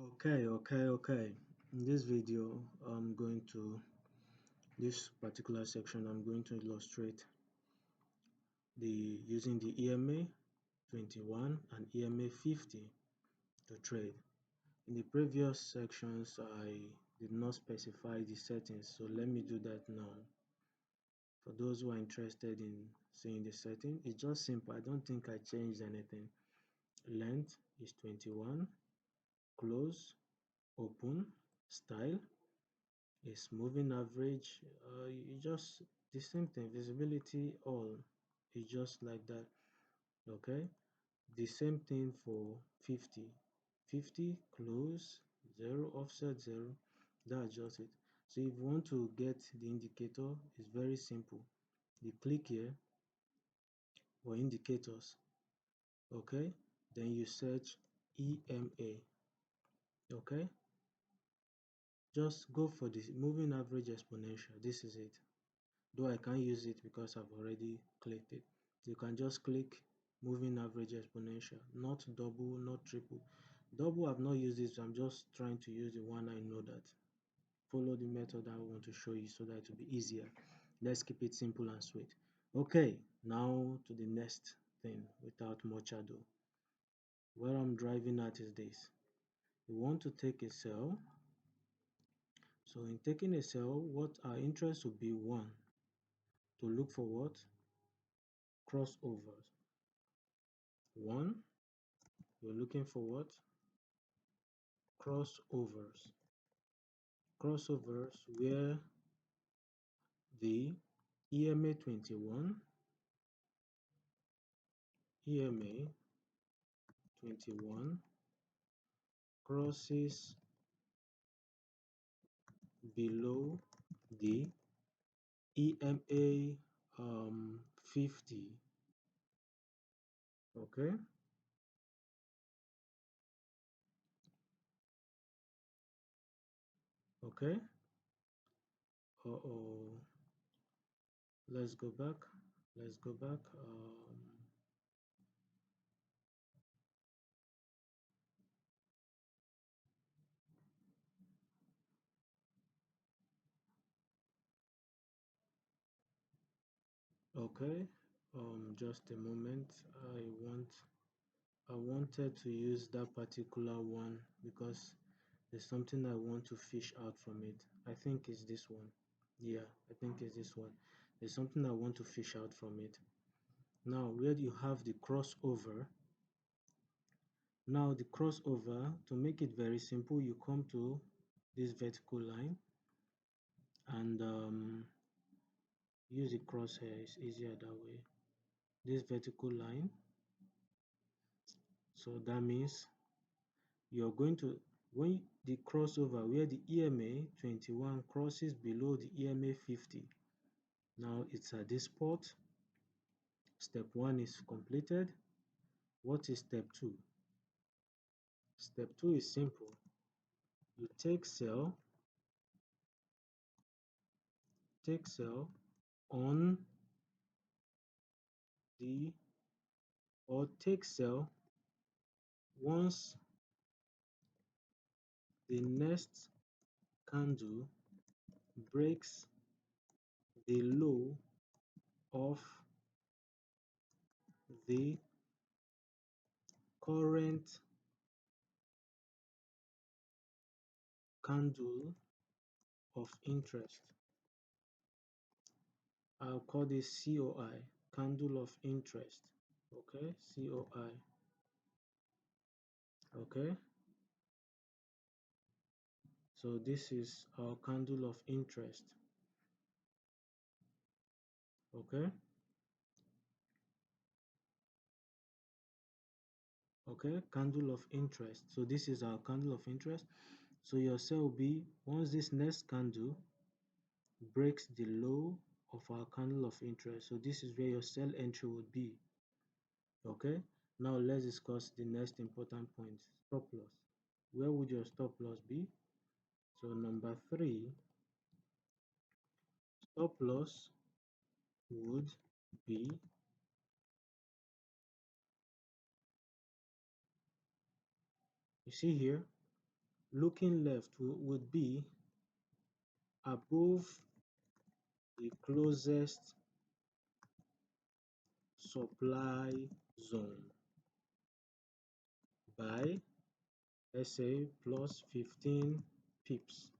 Okay. In this video, this particular section, I'm going to illustrate using the EMA 21 and EMA 50 to trade. In the previous sections, I did not specify the settings, so let me do that now. For those who are interested in seeing the setting, it's just simple. I don't think I changed anything. Length is 21, close, open, style is moving average. You just the same thing, visibility all, it's just like that. Okay, the same thing for 50 close, 0 offset, 0. That's just it. So if you want to get the indicator, it's very simple. You click here for indicators. Okay, then you search EMA. Okay, just go for this moving average exponential. This is it, though I can't use it because I've already clicked it. You can just click moving average exponential, not double, not triple. Double, I've not used this. I'm just trying to use the one I know that. Follow the method I want to show you so that it will be easier. Let's keep it simple and sweet. Okay, now to the next thing without much ado. Where I'm driving at is this. You want to take a cell. So in taking a cell, what our interest would be one, to look for what? Crossovers. One, we're looking for what? Crossovers. Crossovers where the EMA 21, EMA 21 crosses below the EMA 50. Okay. Okay. Uh-oh. Let's go back. Let's go back. Okay. Just a moment. I wanted to use that particular one because there's something I want to fish out from it. I think it's this one. Yeah, I think it's this one. There's something I want to fish out from it. Now, where you have the crossover. Now, the crossover, to make it very simple, you come to this vertical line and use the crosshair. It's easier that way. This vertical line. So that means you're going to, when the crossover where the EMA 21 crosses below the EMA 50. Now it's at this spot. Step 1 is completed. What is step 2? Step 2 is simple. You take cell on the, or take cell once the next candle breaks the low of the current candle of interest. I'll call this COI, candle of interest. Okay, COI. Okay, so this is our candle of interest. Okay, candle of interest. So this is our candle of interest. So your sell will be once this next candle breaks the low of our candle of interest. So this is where your sell entry would be. Okay, now let's discuss the next important point, stop loss. Where would your stop loss be? So number 3, stop loss would be you see here looking left would be above the closest supply zone by, let's say, plus 15 pips.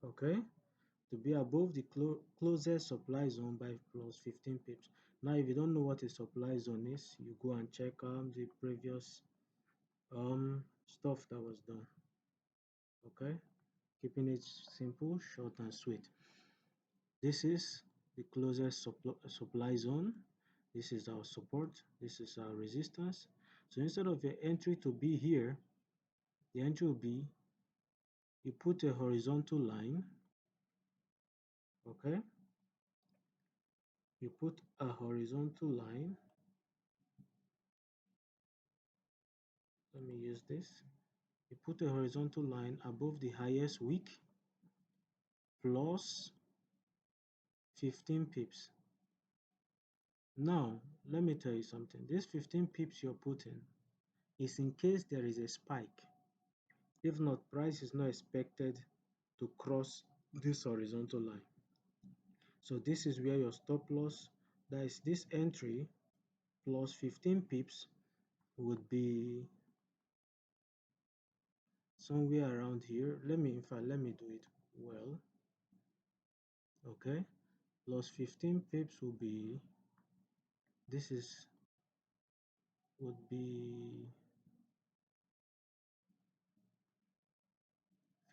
Okay, to be above the closest supply zone by plus 15 pips. Now, if you don't know what a supply zone is, you go and check the previous stuff that was done. Okay, keeping it simple, short, and sweet. This is the closest supply zone. This is our support. This is our resistance. So instead of your entry to be here, the entry will be, you put a horizontal line. Okay, you put a horizontal line. Let me use this. You put a horizontal line above the highest wick plus 15 pips. Now, let me tell you something. This 15 pips you're putting is in case there is a spike. If not, price is not expected to cross this horizontal line. So this is where your stop loss, that is this entry plus 15 pips, would be somewhere around here. In fact, let me do it well. Okay, plus 15 pips will be, this is, would be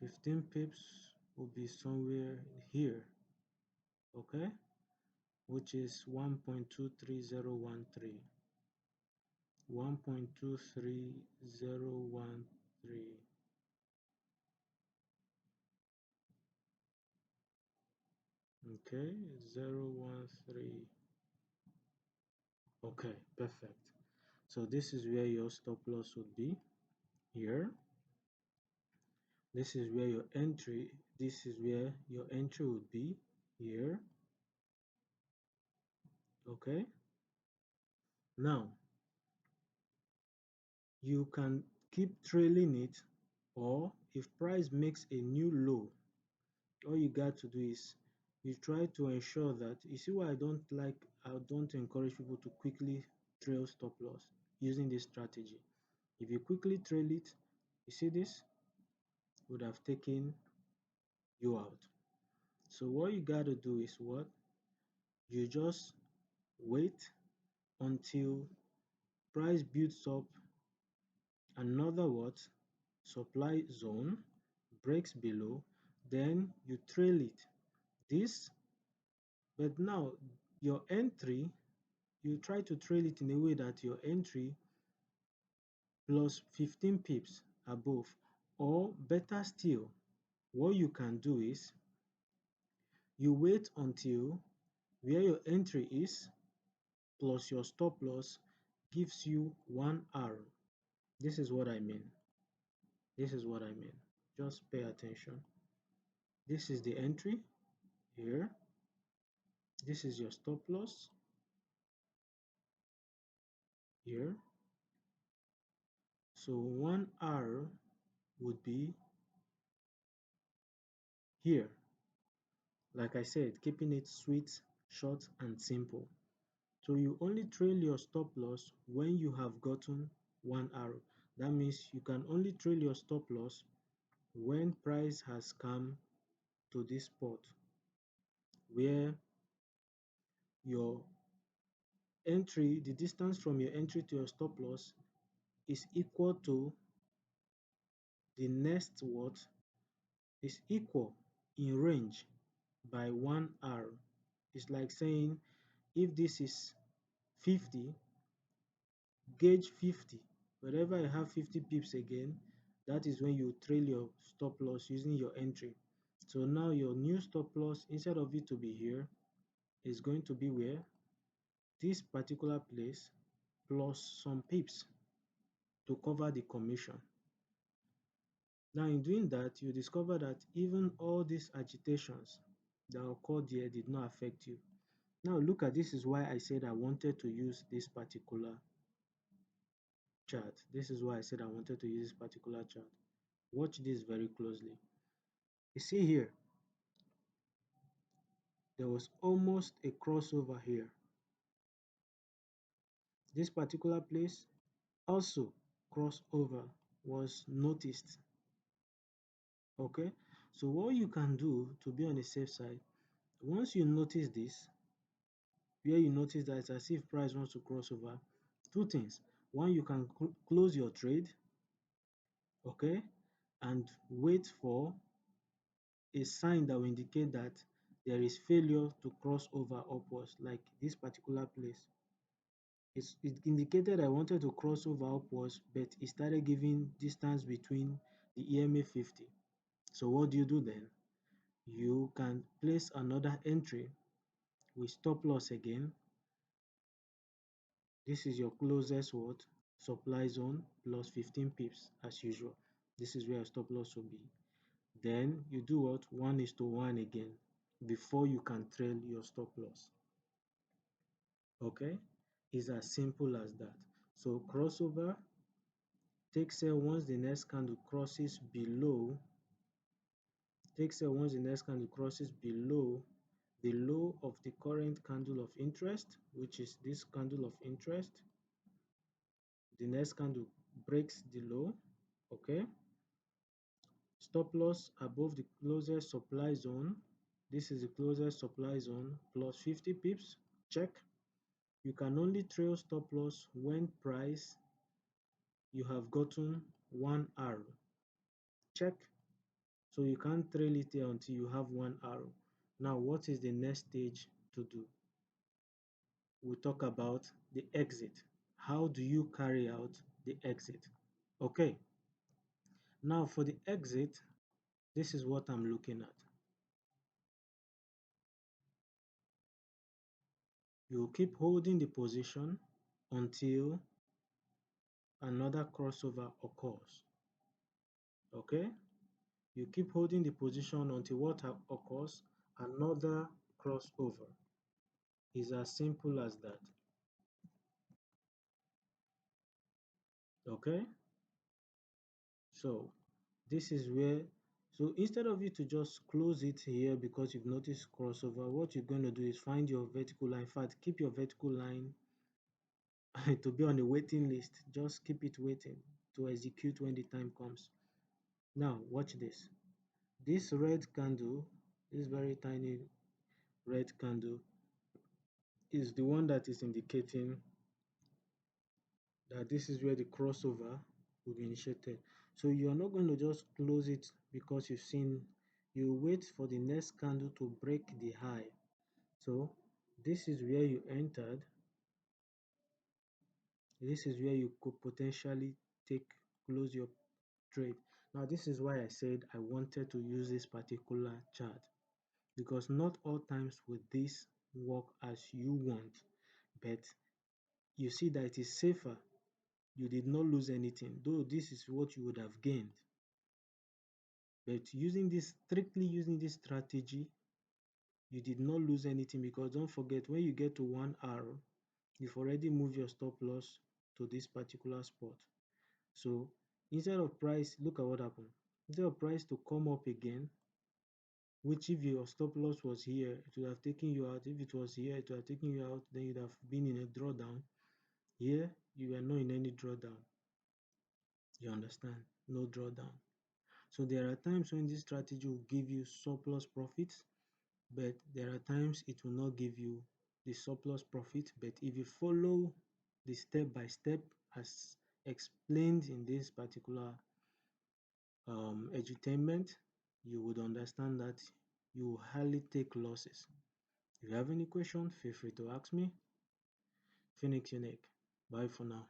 15 pips will be somewhere here. Okay, which is 1.23013. 1.23013. Okay, 013. Okay, perfect. So this is where your stop loss would be here. This is where your entry, this is where your entry would be here. Okay, now you can keep trailing it, or if price makes a new low, all you got to do is you try to ensure that, you see why I don't encourage people to quickly trail stop loss using this strategy. If you quickly trail it, you see this would have taken you out. So what you got to do is what? You just wait until price builds up another what? Supply zone, breaks below, then you trail it. This, but now your entry, you try to trail it in a way that your entry plus 15 pips above, or better still, what you can do is you wait until where your entry is plus your stop loss gives you 1 hour. This is what I mean. This is what I mean. Just pay attention. This is the entry here. This is your stop loss here. So 1 hour would be here. Like I said, keeping it sweet, short, and simple. So you only trail your stop loss when you have gotten 1 hour. That means you can only trail your stop loss when price has come to this spot where your entry, the distance from your entry to your stop loss is equal to the next what, is equal in range by 1 hour. It's like saying if this is 50, gauge 50. Wherever I have 50 pips again, that is when you trail your stop loss using your entry. So now your new stop loss, instead of it to be here, is going to be where? This particular place plus some pips to cover the commission. Now in doing that, you discover that even all these agitations that occurred here did not affect you. Now look at, this is why I said I wanted to use this particular chart. This is why I said I wanted to use this particular chart. Watch this very closely. You see here, there was almost a crossover here. This particular place also crossover was noticed. Okay, so what you can do to be on the safe side, once you notice this, where you notice that it's as if price wants to cross over, two things. One, you can close your trade, okay, and wait for a sign that will indicate that there is failure to cross over upwards, like this particular place. It indicated I wanted to cross over upwards, but it started giving distance between the EMA 50. So what do you do then? You can place another entry with stop loss again. This is your closest what? Supply zone plus 15 pips as usual. This is where your stop loss will be. Then you do what? 1:1 again before you can trail your stop loss. Okay? It's as simple as that. So crossover, take sell once the next candle crosses below, the low of the current candle of interest, which is this candle of interest. The next candle breaks the low, okay? Stop loss above the closest supply zone. This is the closest supply zone plus 50 pips, check. You can only trail stop loss when price you have gotten one arrow, check. So you can't trail it there until you have one arrow. Now what is the next stage to do? We'll talk about the exit. How do you carry out the exit? Okay, now for the exit, this is what I'm looking at. You keep holding the position until another crossover occurs. Okay, you keep holding the position until what occurs? Another crossover. It's as simple as that. Okay, so this is where, so instead of you to just close it here because you've noticed crossover, what you're going to do is find your vertical line. In fact, keep your vertical line to be on the waiting list. Just keep it waiting to execute when the time comes. Now watch this. This red candle, this very tiny red candle, is the one that is indicating that this is where the crossover will be initiated. So you are not going to just close it because you've seen, you wait for the next candle to break the high. So this is where you entered. This is where you could potentially close your trade. Now this is why I said I wanted to use this particular chart, because not all times will this work as you want, but you see that it is safer. You did not lose anything, though this is what you would have gained. But strictly using this strategy, you did not lose anything, because don't forget, when you get to one arrow, you've already moved your stop loss to this particular spot. So instead of price, look at what happened. Instead of price to come up again, which if your stop loss was here, it would have taken you out. If it was here, it would have taken you out, then you'd have been in a drawdown. Here, you were not in any drawdown. You understand? No drawdown. So there are times when this strategy will give you surplus profits, but there are times it will not give you the surplus profit. But if you follow the step by step as explained in this particular edutainment, you would understand that you will hardly take losses. If you have any question, feel free to ask me. Phoenix Unique. Bye for now.